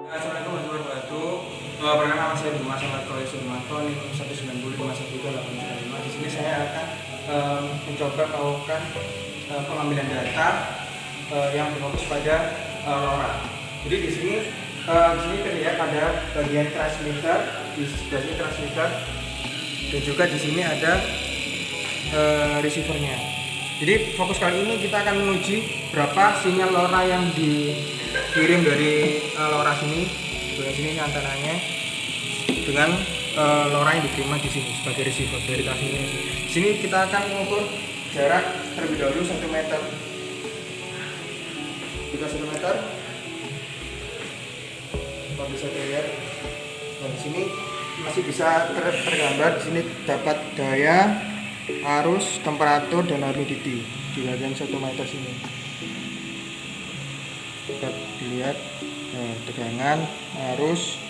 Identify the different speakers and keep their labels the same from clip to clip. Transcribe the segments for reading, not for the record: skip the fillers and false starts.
Speaker 1: Assalamualaikum warahmatullahi wabarakatuh. Perkenalkan nama saya Dimas Ahmad Sumarto, NIM 190513895. Di sini saya akan mencoba melakukan pengambilan data yang berfokus pada LoRa. Jadi di sini terlihat ada bagian transmitter, di sebelah sini transmitter, dan juga di sini ada receivernya. Jadi fokus kali ini kita akan menguji berapa sinyal LoRa yang dikirim dari LoRa sini. Sebelah sini ini antenanya dengan LoRa yang diterima di sini sebagai receiver dari transmitter. Di sini kita akan mengukur jarak terlebih dahulu 1 meter. Jika 1 meter, kita bisa terlihat. Dan di sini masih bisa tergambar. Di sini dapat daya, arus, temperatur, dan humidity di bagian 1 meter sini. Dapat dilihat tegangan, arus,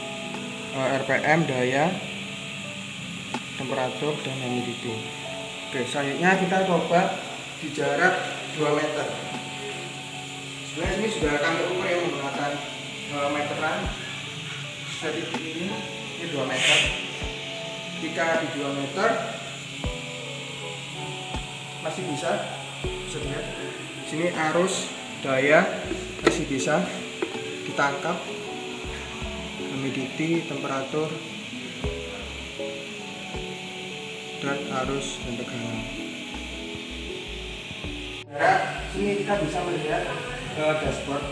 Speaker 1: RPM, daya, temperatur, dan humidity. Oke, selanjutnya kita coba di jarak 2 meter. Sebenarnya ini sudah akan terukur yang menggunakan meteran. Dari ini 2 meter. Jika di 2 meter masih bisa lihat. Sini arus, daya masih bisa ditangkap, humidity, temperatur, dan arus dan tegangan. Nah, sini kita bisa melihat dashboard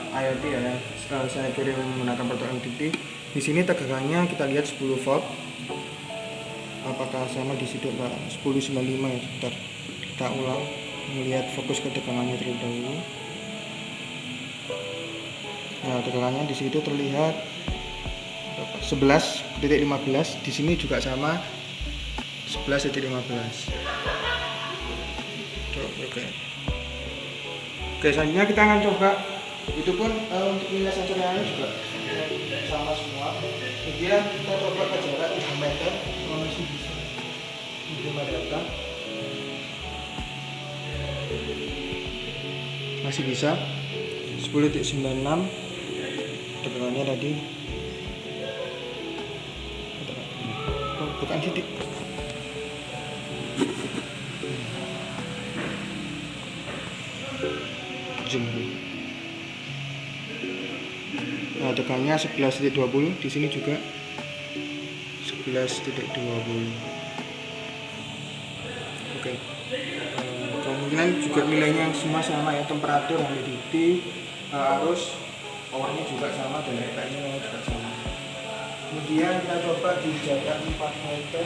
Speaker 1: IoT ya. Sekarang saya kirim menggunakan protokol MQTT. Di sini tegangannya kita lihat 10 volt. Apakah sama di situ Pak? 1095 ya, sebentar. Kita ulang, melihat fokus ke tegangannya terlebih dahulu. Nah, tegangannya di situ terlihat 11.15. Di sini juga sama 11.15. Oke, selanjutnya kita akan coba. Itu pun untuk nilai sensornya juga sama semua. Kemudian kita coba ke jarak 3 meter, masih bisa menerima data. Masih bisa 10.96. Tegangannya tadi bukan titik. Zoom. Nah, tegangannya 11.20. Di sini juga 11.20. Oke. Kemungkinan juga nilainya semua sama ya, temperatur, humidity, arus, powernya juga sama, dan RPM-nya juga sama. Kemudian kita coba di jarak 4 meter,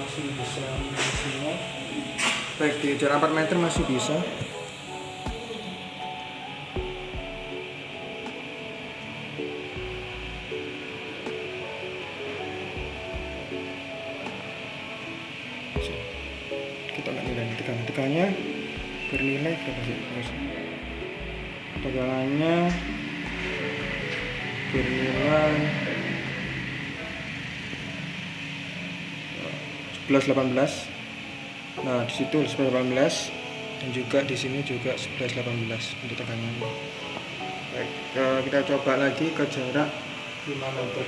Speaker 1: masih bisa mengisinya. Baik, di jarak 4 meter masih bisa. Kita lihat nilai tegangannya bernilai berapa sih? Tegangannya bernilai 11.18. Nah, di situ 11.18 dan juga di sini juga 11.18 untuk tegangannya. Baik, kita coba lagi ke jarak 5 meter.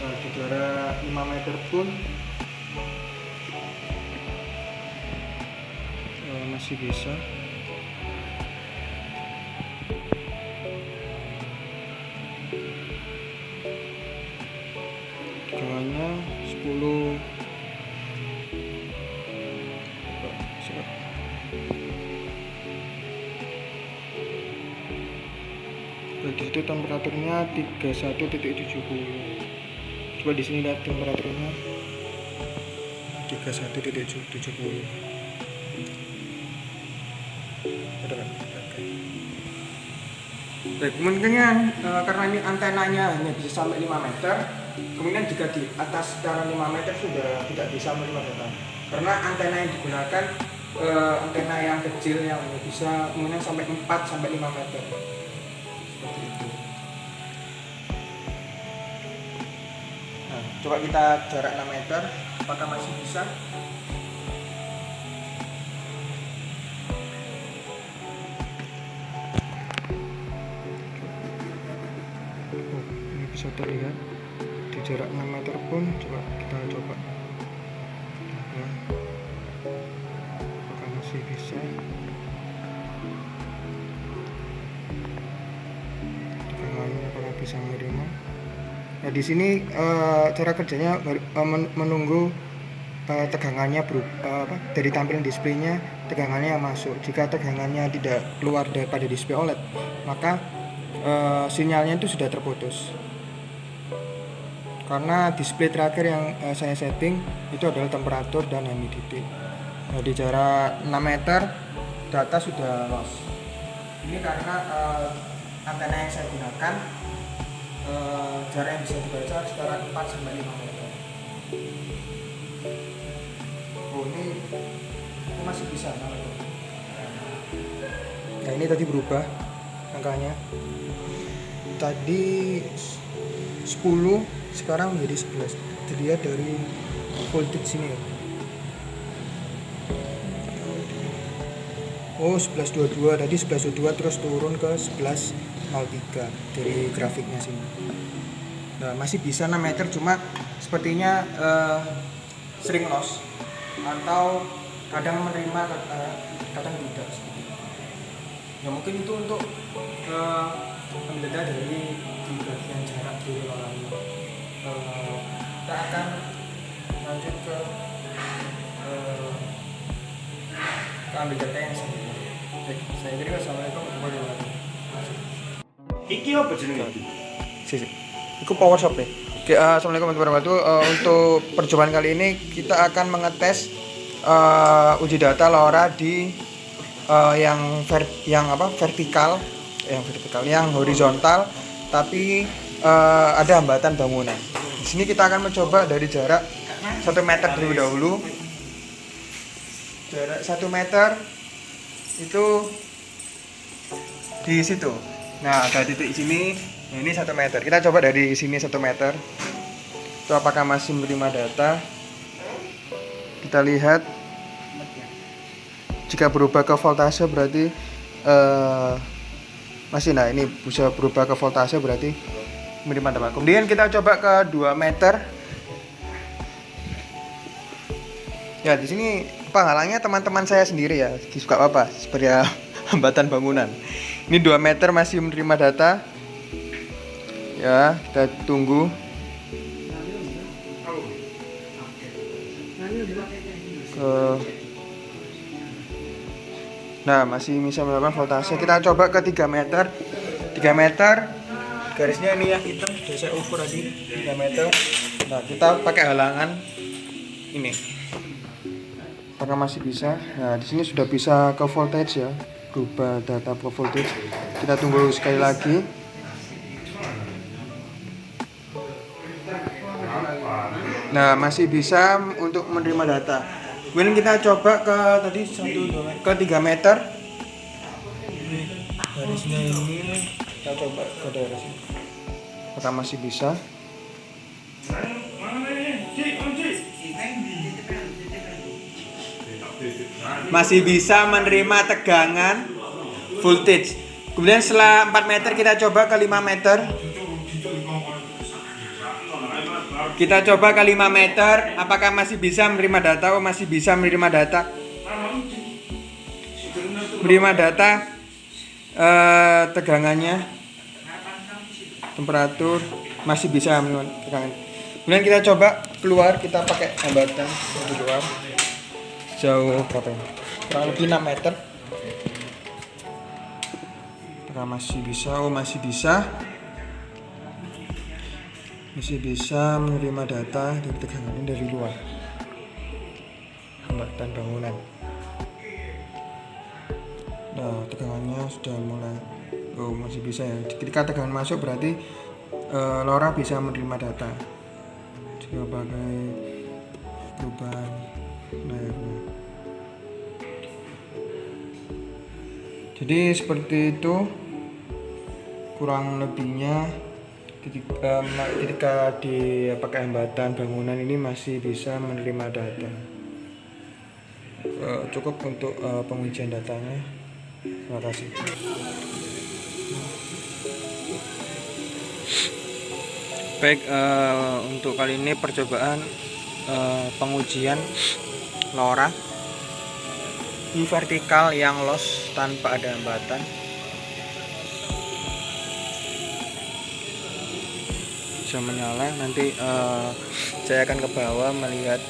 Speaker 1: Nah, di jarak 5 meter pun masih bisa. Tegangannya 10. Di situ temperaturnya 31.70. Coba di sini lihat temperaturnya 31.70. Baik, kemungkinan karena ini antenanya hanya bisa sampai 5 meter, kemudian jika di atas sekitar 5 meter sudah tidak bisa menerima data. Karena antena yang digunakan antena yang kecil yang bisa kemudian sampai 4 sampai 5 meter. Seperti itu. Nah, coba kita jarak 6 meter, apakah masih bisa? bisa terlihat di jarak 6 meter pun. Kita coba ya, apakah masih bisa. Tegangannya apakah bisa menerima. Nah di sini cara kerjanya menunggu tegangannya dari tampilan displaynya, tegangannya yang masuk. Jika tegangannya tidak keluar daripada display OLED, maka sinyalnya itu sudah terputus. Karena display terakhir yang saya setting itu adalah temperatur dan humidity. Nah, di jarak 6 meter data sudah loss. Ini karena antena yang saya gunakan jarak yang bisa dibaca sekitar 4-5 meter. Oh ini masih bisa. Nah ini tadi berubah angkanya. Tadi 10 sekarang menjadi 11. Dilihat dari voltage sini ya. Oh 11.22, tadi 11.22 terus turun ke 11.03 dari grafiknya sini. Nah masih bisa 6 meter, cuma sepertinya sering loss atau kadang menerima, kadang tidak. Ya mungkin itu untuk pembeda dari di bagian jarak di LoRaWAN. Kita akan lanjut ke ambil data yang selanjutnya. Saya kira assalamualaikum warahmatullahi wabarakatuh.
Speaker 2: Iki apa jenenge iki?
Speaker 1: Sisi. Itu power supply. Oke, assalamualaikum warahmatullahi wabarakatuh. Untuk percobaan kali ini kita akan mengetes uji data LoRa di yang vertikal, yang horizontal, tapi ada hambatan bangunan. Di sini kita akan mencoba dari jarak 1 meter terlebih dahulu. Jarak 1 meter itu di situ. Nah, ada titik sini. Nah, ini 1 meter. Kita coba dari sini 1 meter. Itu apakah masih menerima data? Kita lihat. Jika berubah ke voltase berarti masih. Nah, ini bisa berubah ke voltase berarti menerima data. Kemudian kita coba ke 2 meter. Ya, di sini penghalangnya teman-teman saya sendiri ya. Suka apa? Seperti hambatan bangunan. Ini 2 meter masih menerima data. Ya, kita tunggu. Nah, masih bisa melakukan voltase. Kita coba ke 3 meter. 3 meter. Garisnya ini yang hitam sudah saya ukur tadi 3 meter. Nah, kita pakai halangan ini. Apakah masih bisa? Nah, di sini sudah bisa ke voltage ya. Berubah data ke voltage. Kita tunggu sekali lagi. Nah, masih bisa untuk menerima data. Kemudian kita coba ke tadi 3 meter. Garisnya ini kita coba ke daerah sini. Apakah masih bisa? Masih bisa menerima tegangan voltage. Kemudian setelah 4 meter kita coba ke 5 meter. Kita coba ke 5 meter, apakah masih bisa menerima data? Oh, masih bisa menerima data. Menerima data tegangannya, temperatur, masih bisa menerima tegangan. Kemudian kita coba keluar, kita pakai hambatan di luar. Jauh berapa ini? Kurang lebih 6 meter. Apakah masih bisa? Oh, masih bisa. Masih bisa menerima data dari tegangan dari luar. Hambatan bangunan. Nah, tegangannya sudah mulai. Oh, masih bisa ya. Ketika tegangan masuk berarti LoRa bisa menerima data. Jika pakai perubahan layarnya. Jadi seperti itu kurang lebihnya. Ketika dipakai hambatan bangunan ini masih bisa menerima data. Cukup untuk pengujian datanya. Terima kasih. Baik, untuk kali ini percobaan pengujian LoRa vertikal yang los tanpa ada hambatan. Bisa menyala. Nanti saya akan ke bawah melihat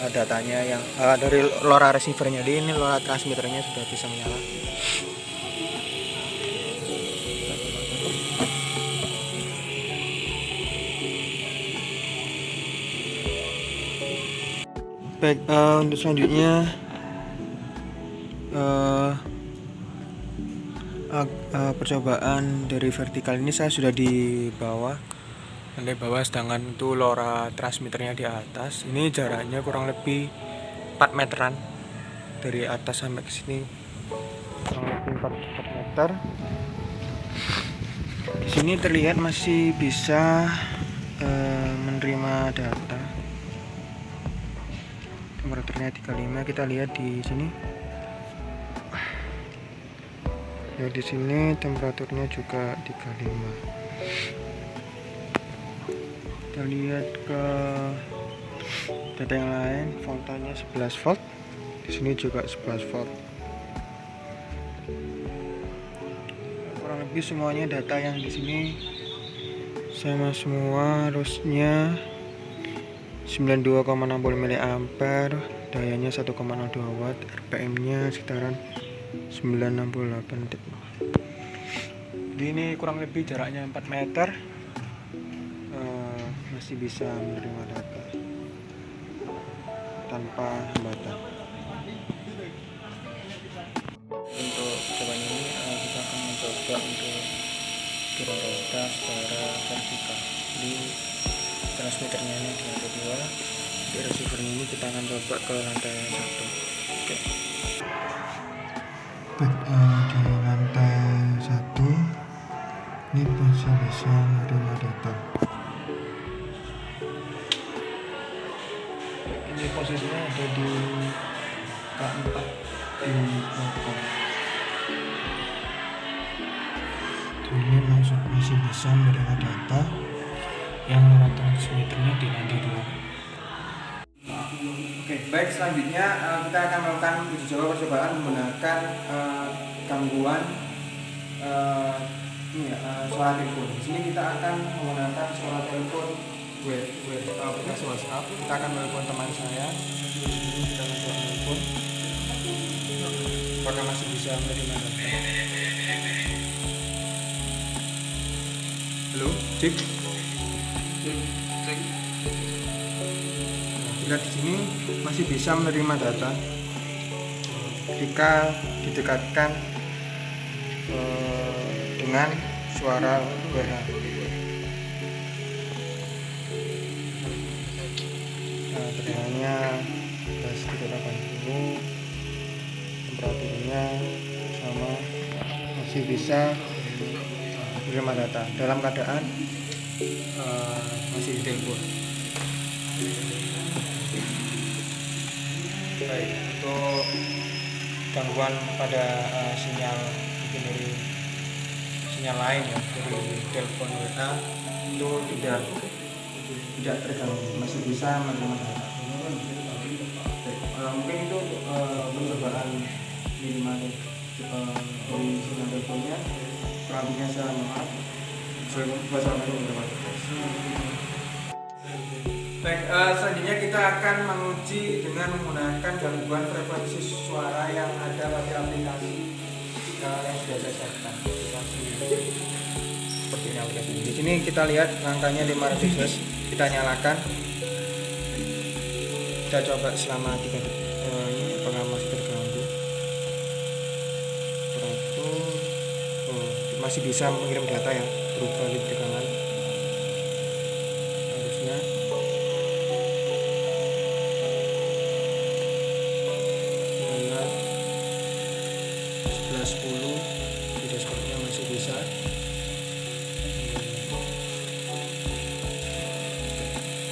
Speaker 1: datanya yang dari LoRa receivernya. Jadi ini LoRa transmitternya sudah bisa menyala. Baik, untuk selanjutnya percobaan dari vertikal ini saya sudah di bawah, lantai bawah, sedangkan itu LoRa transmitternya di atas. Ini jaraknya kurang lebih 4 meteran dari atas sampai ke sini, kurang lebih 4 meter. Di sini terlihat masih bisa menerima data. Temperaturnya 35. Kita lihat di sini. Ya, di sini temperaturnya juga 35. Kita lihat ke data yang lain, voltanya 11 volt. Di sini juga 11 volt. Kurang lebih semuanya data yang di sini sama semua. Arusnya 92,60 mA, dayanya 1,02 watt, RPM-nya sekitaran 968. Jadi ini kurang lebih jaraknya 4 meter, masih bisa menerima data tanpa hambatan. Untuk percobaan ini kita akan mencoba untuk kirim data secara vertikal. Jadi transmitternya ini di lantai 2, di receivernya ini kita akan coba ke lantai 1. Oke. Di lantai 1 ini masih bisa menerima data. Ini posisinya ada di K4 di Bogor. Ini masih bisa menerima data yang LoRa transmitternya di lantai 2. Oke, baik, selanjutnya kita akan melakukan uji coba percobaan menggunakan gangguan suara telepon. Di sini kita akan menggunakan suara telepon aplikasi WhatsApp. Kita akan telepon teman saya. Kita akan telepon. Apakah masih bisa menerima data? Halo, cek. Lihat di sini masih bisa menerima data jika didekatkan dengan suara WA. Nah, tegangannya 380, temperaturnya sama, masih bisa menerima data dalam keadaan masih ditelepon. Baik, untuk gangguan pada sinyal mungkin dari sinyal lain ya, dari telepon WA itu tidak terganggu, masih bisa menerima data. Mungkin itu percobaan minimal dari sinyal teleponnya. Kurangnya saya maaf. Baik, selanjutnya kita akan menguji dengan menggunakan gangguan frekuensi suara yang ada pada aplikasi yang sudah saya siapkan. Seperti ini aplikasi. Di sini kita lihat angkanya 500 Hz. Kita nyalakan. Kita coba selama 3 detik. Ini apakah masih terganggu? Masih bisa mengirim data ya, berupa bit tegangan. Harusnya lihat 1110 gigahertz-nya masih bisa.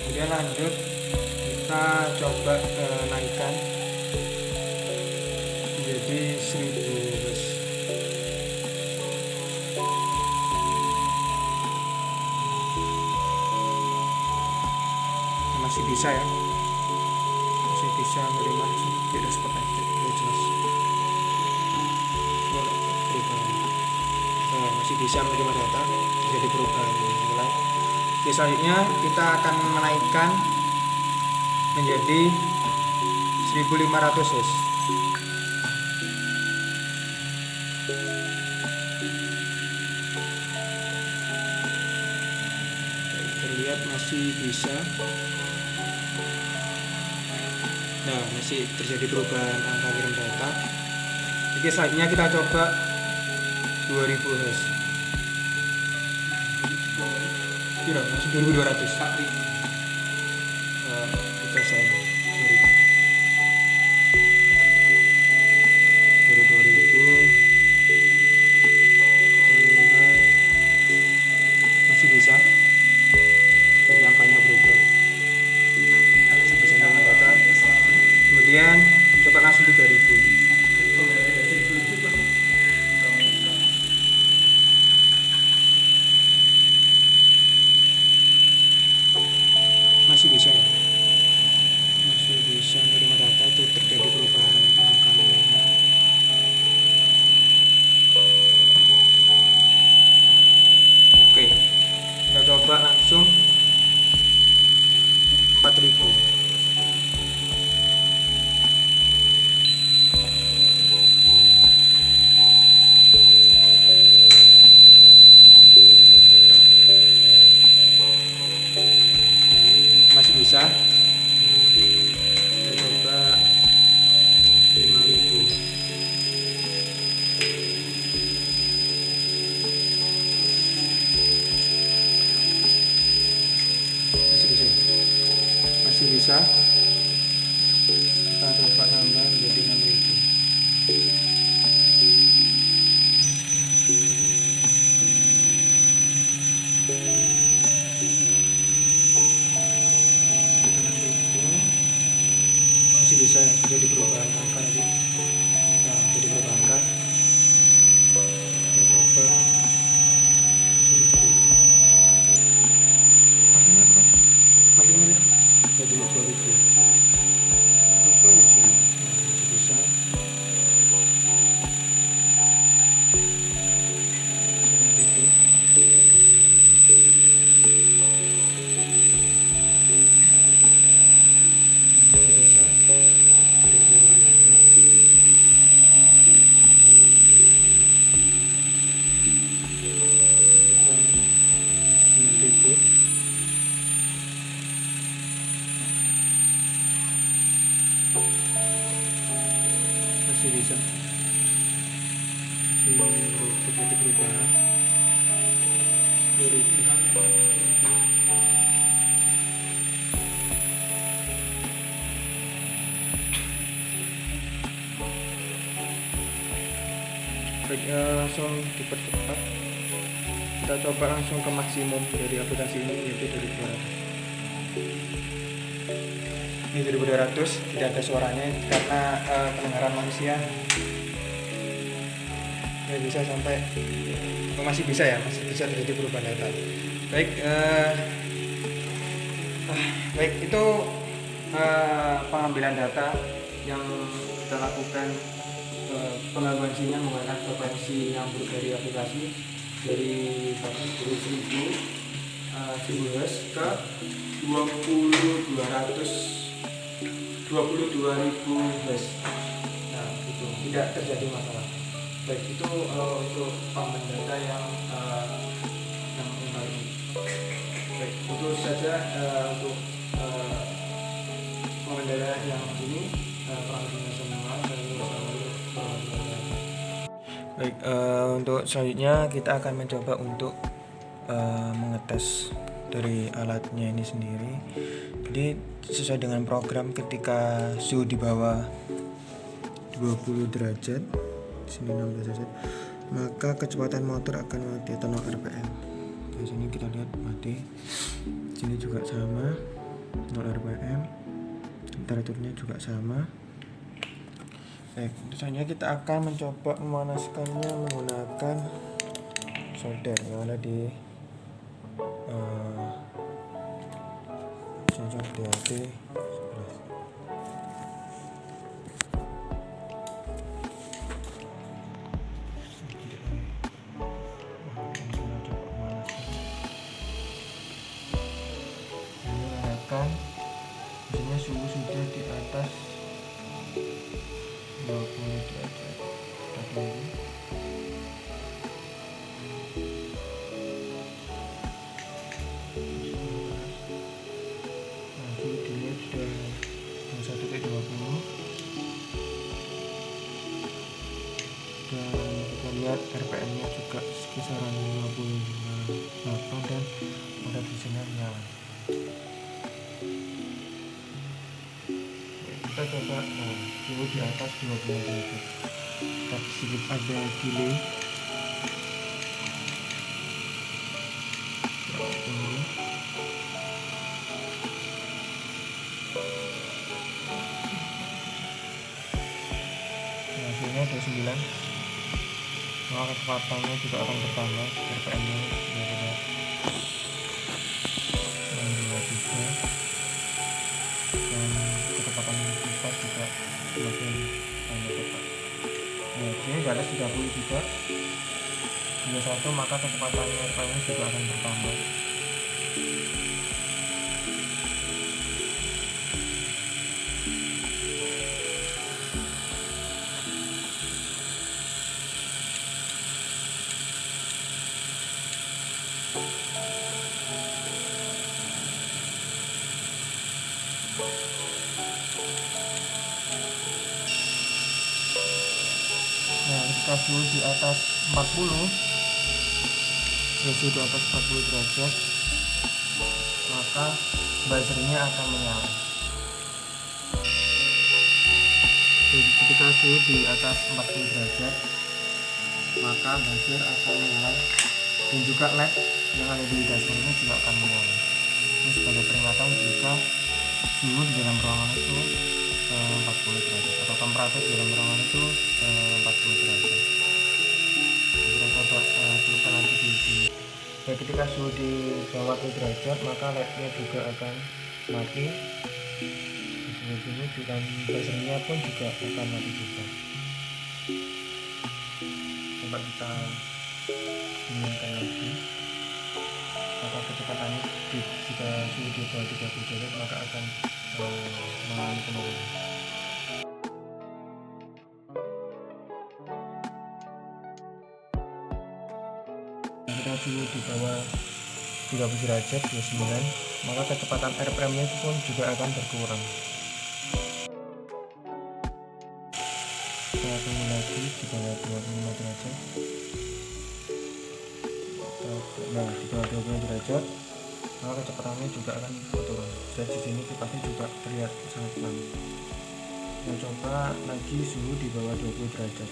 Speaker 1: Kemudian lanjut kita coba naikkan menjadi 1000 Hz. masih bisa ya, masih bisa menerima tidak seperti itu, tidak jelas. Masih bisa menerima data, terjadi perubahan nilai. Oke, selanjutnya kita akan menaikkan menjadi 1500 Hz. Terlihat masih bisa. Nah, masih terjadi perubahan angka kirim data. Oke, selanjutnya kita coba 2000 Hz. Kira masih 2200. Kita saya 2000 masih bisa, tapi angkanya berubah, masih bisa menerima data. Kemudian coba langsung 3000. Masih bisa ya, masih bisa menerima data, itu terjadi perubahan angka nilainya. Oke, kita coba langsung 4000. Masih bisa. Kita coba 5000. Masih bisa. Kita coba nambah menjadi 6000. Masih bisa ya, jadi perubahan angka tadi. Nah, jadi perubahan angka. Kita coba maksimal jadi 2000. Masih bisa. Masih bisa, masih terjadi perubahan. 2000. Baik, langsung dipercepat. Kita coba langsung ke maksimum dari aplikasi ini, yaitu 2200. Ini 2200, tidak ada suaranya karena pendengaran manusia. Ya, bisa sampai masih bisa ya, masih bisa terjadi perubahan data. Baik, baik itu pengambilan data yang kita lakukan, penggabungan sinyal menggunakan frekuensi yang dari aplikasi dari 1000 Hz ke 22.000 Hz. Nah, itu tidak terjadi masalah. Baik, itu untuk pengambilan data yang ini. Baik, itu saja untuk pengambilan data yang ini. Baik, untuk selanjutnya kita akan mencoba untuk mengetes dari alatnya ini sendiri. Jadi sesuai dengan program, ketika suhu di bawah 20 derajat, sini 16 derajat, maka kecepatan motor akan mati atau 0 rpm. Di sini kita lihat mati. Sini juga sama, 0 rpm. Temperaturnya juga sama. Baik, selanjutnya kita akan mencoba memanaskannya menggunakan solder yang ada di sensor DHT 11. Biasanya suhu sudah di atas 20 derajat. Kita tunggu. Nah, suhu dilihat sudah 21,20 dan kita lihat RPM nya juga sekisaran 58 dan motor dieselnya nyala. Kita coba suhu di atas 20 derajat. Kita sedikit ada delay. Tunggu. Hasilnya ada 9. Maka kecepatannya juga akan bertambah. RPM nya sudah ada 23 dan kecepatan kita juga semakin cepat. Nah, ini di atas 30 juga. Bila 1 maka kecepatan RPM juga akan bertambah. Nah, ketika suhu di atas 40, suhu di atas 40 derajat, maka buzzernya akan menyala. Ketika suhu di atas 40 derajat, maka buzzer akan menyala dan juga LED yang ada di dashboard ini juga akan menyala. Ini sebagai peringatan jika suhu di dalam ruangan itu 40 derajat atau temperatur di dalam ruangan itu 40 derajat. Kita coba coba lagi di sini. Ya, ketika suhu di bawah 40 derajat maka LED-nya juga akan mati. Di sini juga buzzernya pun juga akan mati juga. Coba kita inginkan lagi. Maka kecepatannya jika suhu di bawah 30 derajat maka akan mengalami penurunan. Jika suhu di bawah 30 derajat 29 maka kecepatan RPM nya pun juga akan berkurang. Kita tunggu lagi di bawah 25 derajat. Nah, di bawah 20 derajat maka kecepatannya juga akan berturun. Dan di sini kipasnya juga terlihat sangat pelan. Nah, coba lagi suhu di bawah 20 derajat.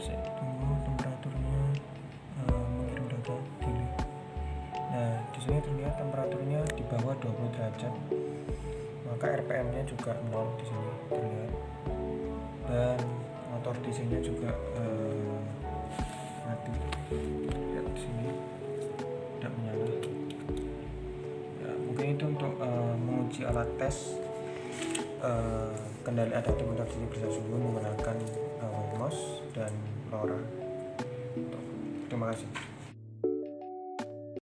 Speaker 1: Saya tunggu temperaturnya mengirim data delay. Nah, di sini terlihat temperaturnya di bawah 20 derajat. Maka RPM-nya juga 0 di sini terlihat. Dan motor dieselnya juga mati. Lihat di sini tidak menyala. Ya, mungkin itu untuk menguji alat tes kendali adaptif motor diesel bersih suhu menggunakan Wemos dan LoRa. Terima kasih.